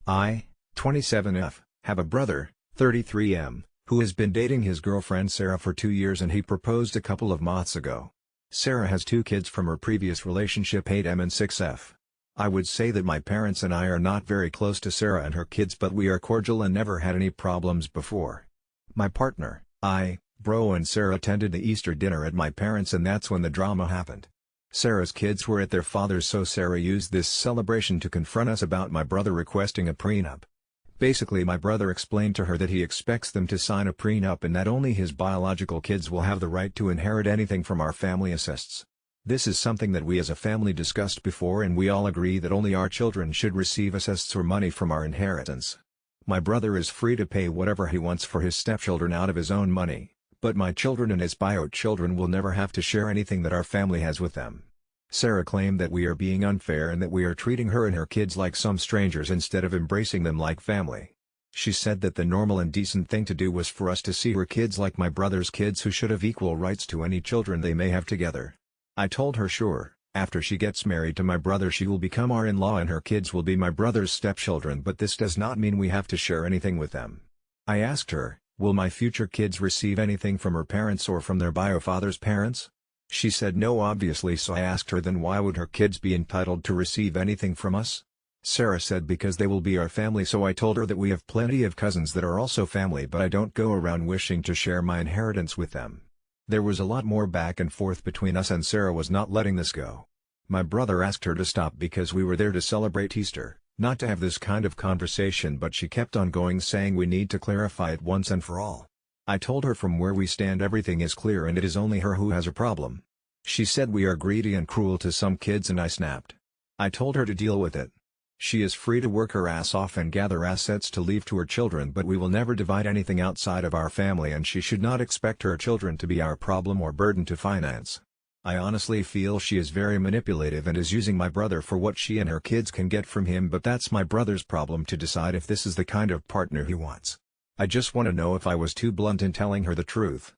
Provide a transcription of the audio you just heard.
I, 27F, have a brother, 33M, who has been dating his girlfriend Sarah for 2 years and he proposed a couple of months ago. Sarah has 2 kids from her previous relationship, 8M and 6F. I would say that my parents and I are not very close to Sarah and her kids, but we are cordial and never had any problems before. My partner, Bro and Sarah attended the Easter dinner at my parents' and that's when the drama happened. Sarah's kids were at their father's, so Sarah used this celebration to confront us about my brother requesting a prenup. Basically, my brother explained to her that he expects them to sign a prenup and that only his biological kids will have the right to inherit anything from our family assets. This is something that we as a family discussed before and we all agree that only our children should receive assets or money from our inheritance. My brother is free to pay whatever he wants for his stepchildren out of his own money, but my children and his bio children will never have to share anything that our family has with them. Sarah claimed that we are being unfair and that we are treating her and her kids like some strangers instead of embracing them like family. She said that the normal and decent thing to do was for us to see her kids like my brother's kids, who should have equal rights to any children they may have together. I told her sure, after she gets married to my brother she will become our in-law and her kids will be my brother's stepchildren, but this does not mean we have to share anything with them. I asked her, will my future kids receive anything from her parents or from their bio father's parents? She said no, obviously, so I asked her, then why would her kids be entitled to receive anything from us? Sarah said because they will be our family, so I told her that we have plenty of cousins that are also family, but I don't go around wishing to share my inheritance with them. There was a lot more back and forth between us and Sarah was not letting this go. My brother asked her to stop because we were there to celebrate Easter, not to have this kind of conversation, but she kept on going, saying we need to clarify it once and for all. I told her from where we stand everything is clear and it is only her who has a problem. She said we are greedy and cruel to some kids and I snapped. I told her to deal with it. She is free to work her ass off and gather assets to leave to her children, but we will never divide anything outside of our family and she should not expect her children to be our problem or burden to finance. I honestly feel she is very manipulative and is using my brother for what she and her kids can get from him, but that's my brother's problem to decide if this is the kind of partner he wants. I just want to know if I was too blunt in telling her the truth.